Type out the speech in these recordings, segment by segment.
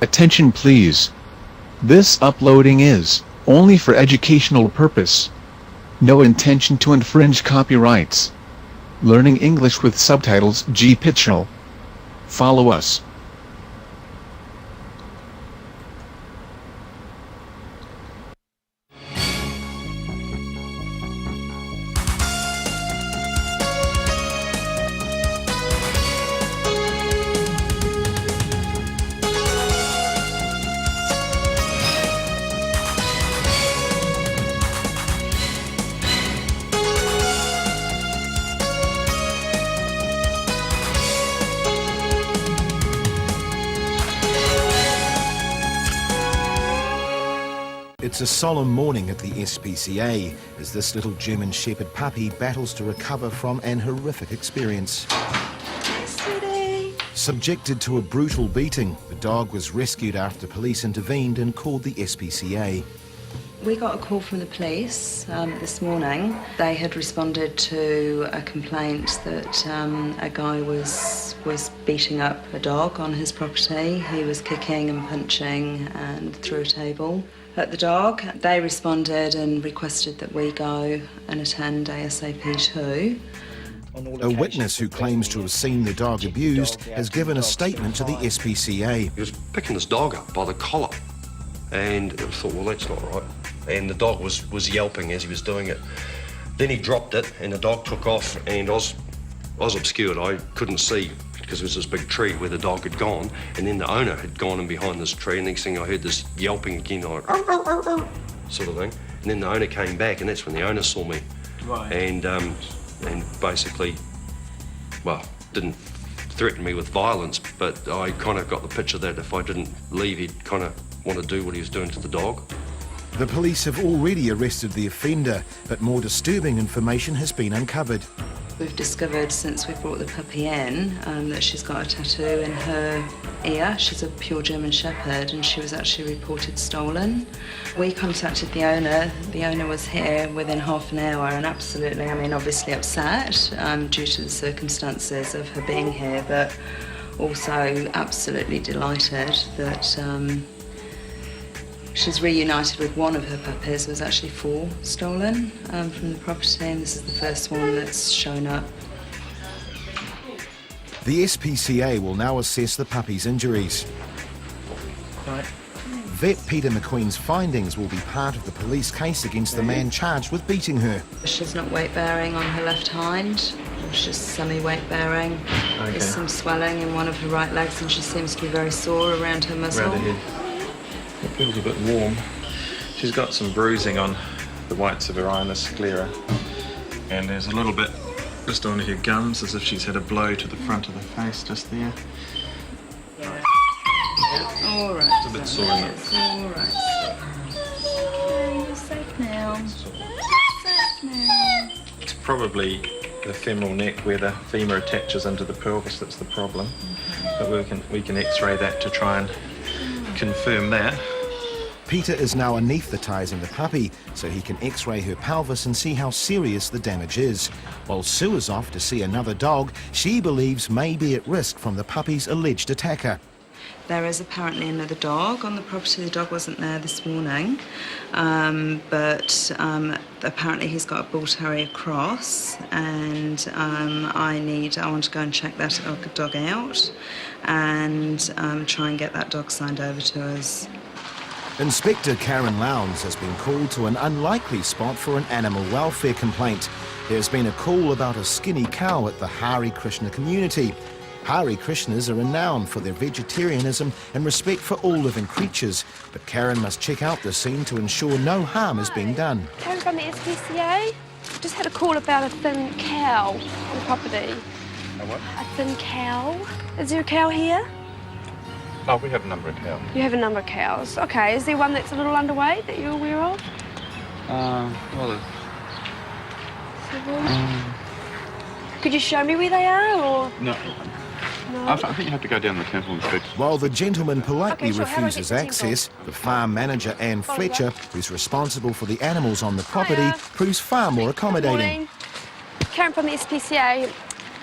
Attention please. This uploading is only for educational purpose. No intention to infringe copyrights. Learning English with subtitles GPITRAL. Follow us. It's a solemn morning at the SPCA as this little German Shepherd puppy battles to recover from an horrific experience. Yesterday. Subjected to a brutal beating, the dog was rescued after police intervened and called the SPCA. We got a call from the police this morning. They had responded to a complaint that a guy was beating up a dog on his property. He was kicking and punching and threw a table at the dog. They responded and requested that we go and attend ASAP too. A witness who claims to have seen the dog abused has given a statement to the SPCA. He was picking this dog up by the collar, and I thought, well, that's not right. And the dog was yelping as he was doing it. Then he dropped it, and the dog took off, and I was obscured. I couldn't see because there was this big tree where the dog had gone, and then the owner had gone in behind this tree. And next thing I heard this yelping again, like sort of thing. And then the owner came back, and that's when the owner saw me. Right. And basically, well, didn't threaten me with violence, but I kind of got the picture that if I didn't leave, he'd kind of want to do what he was doing to the dog. The police have already arrested the offender, but more disturbing information has been uncovered. We've discovered since we brought the puppy in that she's got a tattoo in her ear. She's a pure German Shepherd and she was actually reported stolen. We contacted the owner. The owner was here within half an hour and absolutely, obviously upset due to the circumstances of her being here, but also absolutely delighted that she's reunited with one of her puppies. There was actually 4 stolen from the property, and this is the first one that's shown up. The SPCA will now assess the puppy's injuries. Right. Vet Peter McQueen's findings will be part of the police case against the man charged with beating her. She's not weight-bearing on her left hind. She's semi-weight-bearing. Okay. There's some swelling in one of her right legs, and she seems to be very sore around her muzzle. Around the head. It feels a bit warm. She's got some bruising on the whites of her iris sclera, and there's a little bit just on her gums, as if she's had a blow to the front of the face just there. All right. It's a bit sore, isn't it? It's all right. Okay, you're safe now. Safe now. It's probably the femoral neck where the femur attaches into the pelvis that's the problem. But we can X-ray that to try and confirm that. Peter is now anaesthetising the puppy so he can X-ray her pelvis and see how serious the damage is. While Sue is off to see another dog she believes may be at risk from the puppy's alleged attacker. There is apparently another dog on the property. The dog wasn't there this morning, but apparently he's got a bull terrier cross, and I want to go and check that dog out and try and get that dog signed over to us. Inspector Karen Lowndes has been called to an unlikely spot for an animal welfare complaint. There's been a call about a skinny cow at the Hare Krishna community. Hare Krishnas are renowned for their vegetarianism and respect for all living creatures, but Karen must check out the scene to ensure no harm is being done. Karen from the SPCA. Just had a call about a thin cow on the property. A what? A thin cow. Is there a cow here? Oh, we have a number of cows. You have a number of cows. Okay, is there one that's a little underweight that you're aware of? Well, Could you show me where they are, or...? no. No. I think you have to go down the cattle inspection. While the gentleman politely Okay, sure. How do I refuses get to access, the farm manager Anne Follow Fletcher, that. who's responsible for the animals on the property, Hiya. proves far more Good accommodating. morning. Karen from the SPCA.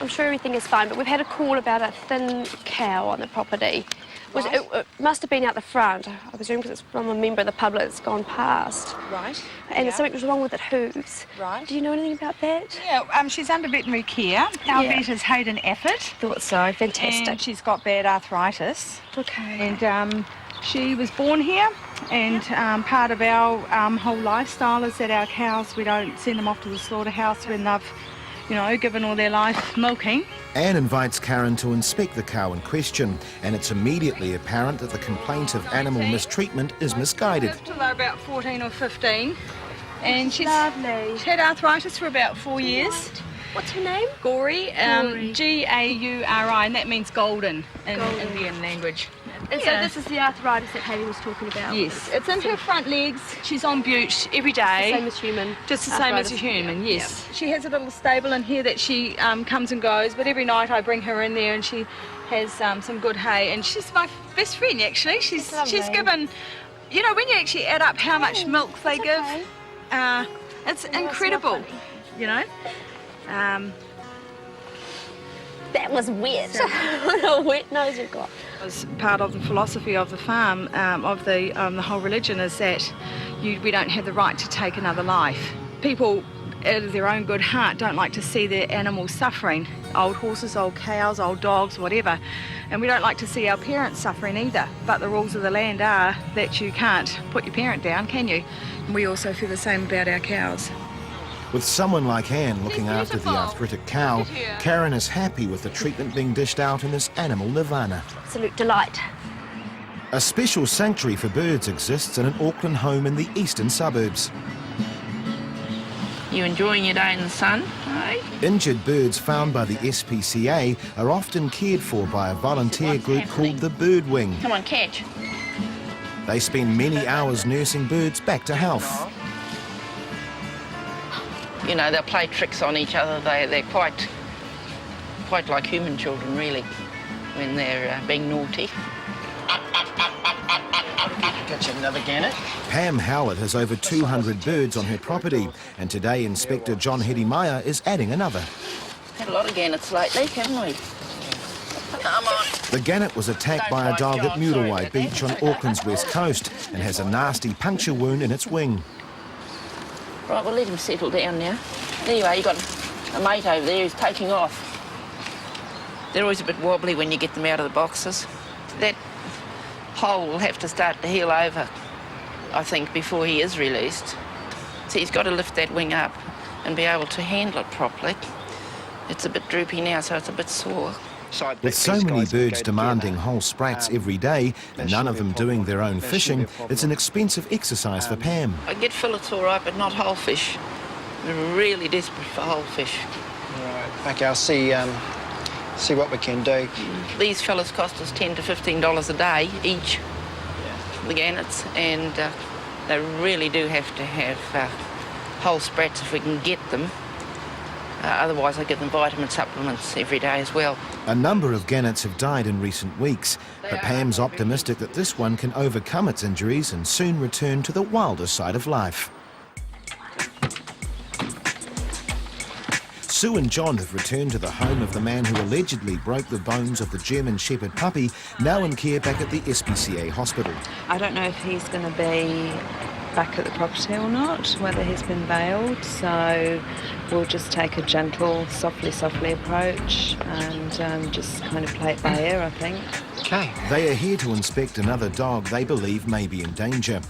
I'm sure everything is fine, but we've had a call about a thin cow on the property. It must have been out the front, I presume, because it's from a member of the public that's gone past. Right. And something was wrong with it hooves. Right. Do you know anything about that? Yeah, she's under veterinary care. Our Yeah. vet is Hayden Effort. Thought so. Fantastic. And she's got bad arthritis. Okay. And she was born here, and part of our whole lifestyle is that our cows, we don't send them off to the slaughterhouse when they've, given all their life milking. Anne invites Karen to inspect the cow in question, and it's immediately apparent that the complaint of animal mistreatment is misguided. Lived till they're about 14 or 15, and she's lovely. had arthritis for about 4 years. What's her name? Gauri, Gauri. G-A-U-R-I, and that means golden in Indian language. And so this is the arthritis that Haley was talking about? Yes, it's in her front legs. She's on bute every day. The same as human. Just the same as a human, yes. She has a little stable in here that she comes and goes, but every night I bring her in there and she has some good hay, and she's my best friend actually. She's given, when you actually add up how much milk they give, it's incredible, That was wet. What a wet nose you've got. As part of the philosophy of the farm, of the whole religion, is that we don't have the right to take another life. People, out of their own good heart, don't like to see their animals suffering. Old horses, old cows, old dogs, whatever. And we don't like to see our parents suffering either. But the rules of the land are that you can't put your parent down, can you? And we also feel the same about our cows. With someone like Anne looking after the arthritic cow, Karen is happy with the treatment being dished out in this animal nirvana. Absolute delight. A special sanctuary for birds exists in an Auckland home in the eastern suburbs. You enjoying your day in the sun, eh? Injured birds found by the SPCA are often cared for by a volunteer group called the Bird Wing. Come on, catch. They spend many hours nursing birds back to health. They'll play tricks on each other. They're quite like human children, really, when they're being naughty. Got you another gannet. Pam Howlett has over 200 birds on her property, and today Inspector John Hedimaya is adding another. Had a lot of gannets lately, haven't we? Come on. The gannet was attacked by a dog at Muriwai Beach on Auckland's west coast and has a nasty puncture wound in its wing. Right, we'll let him settle down now. There you are, you've got a mate over there who's taking off. They're always a bit wobbly when you get them out of the boxes. That hole will have to start to heal over, I think, before he is released. So he's got to lift that wing up and be able to handle it properly. It's a bit droopy now, so it's a bit sore. With so many birds demanding whole sprats every day and none of them doing their own fishing, it's an expensive exercise for Pam. I get fillets all right, but not whole fish. We're really desperate for whole fish. Right. Okay, I'll see what we can do. These fellas cost us $10 to $15 a day each, the gannets, and they really do have to have whole sprats if we can get them. Otherwise, I give them vitamin supplements every day as well. A number of gannets have died in recent weeks, but Pam's optimistic that this one can overcome its injuries and soon return to the wilder side of life. Sue and John have returned to the home of the man who allegedly broke the bones of the German Shepherd puppy, now in care back at the SPCA hospital. I don't know if he's going to be back at the property or not, whether he's been bailed, so we'll just take a gentle, softly approach and just kind of play it by ear, I think. Okay. They are here to inspect another dog they believe may be in danger.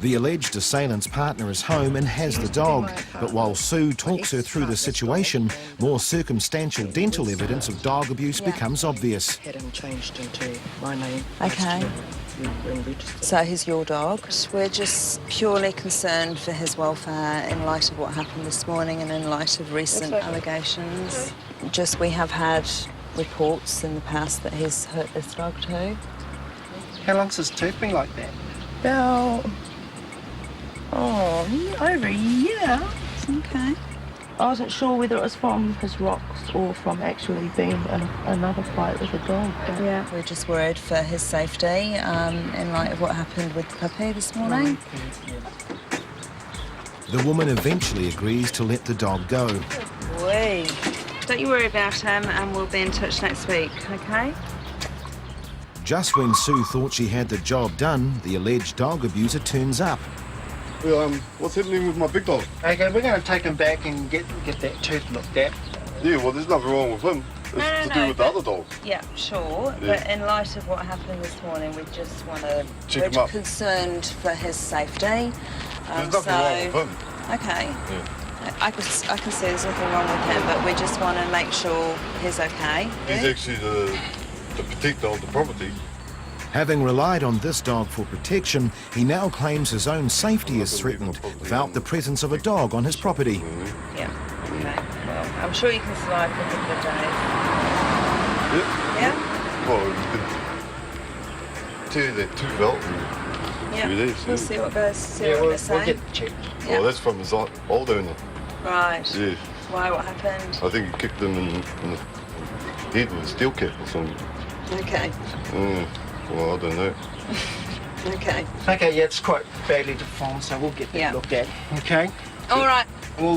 The alleged assailant's partner is home and has the dog, but while Sue talks her through the situation, more circumstantial dental evidence of dog abuse becomes obvious. Had him changed into my name. Okay. So he's your dog. We're just purely concerned for his welfare in light of what happened this morning and in light of recent allegations. Just we have had reports in the past that he's hurt this dog too. How long's his tooth been like that? About, over a year. Okay. I wasn't sure whether it was from his rocks or from actually being in another fight with a dog. Yeah. We're just worried for his safety in light of what happened with the puppy this morning. The woman eventually agrees to let the dog go. Don't you worry about him, and we'll be in touch next week, okay? Just when Sue thought she had the job done, the alleged dog abuser turns up. Well, what's happening with my big dog? Okay, we're going to take him back and get that tooth looked at. Yeah, well, there's nothing wrong with him. It's to do with the other dog. Yeah, sure. Yeah. But in light of what happened this morning, we just want to... Check him We're up. concerned for his safety. There's nothing wrong with him. Okay. Yeah. I can see there's nothing wrong with him, but we just want to make sure he's okay. He's actually the protector of the property. Having relied on this dog for protection, he now claims his own safety is threatened without the presence of a dog on his property. Yeah. Okay. Well, I'm sure you can survive for a couple of days. Yeah. Yeah? Well, you could tear that tooth out and Yeah. through there. We'll see what goes. See Yeah, what we'll they say. get it checked. Yeah. Well, that's from his old owner. Right. Yeah. Why? What happened? I think he kicked him in the head with a steel cap or something. Okay. Well, I don't know. Okay. Okay, yeah, it's quite badly deformed, so we'll get that looked at. Okay? All right.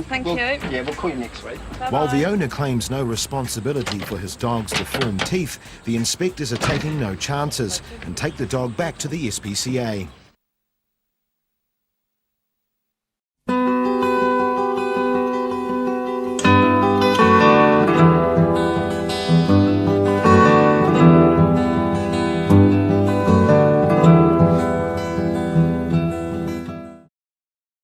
Thank you. Yeah, we'll call you next week. Bye-bye. While the owner claims no responsibility for his dog's deformed teeth, the inspectors are taking no chances and take the dog back to the SPCA.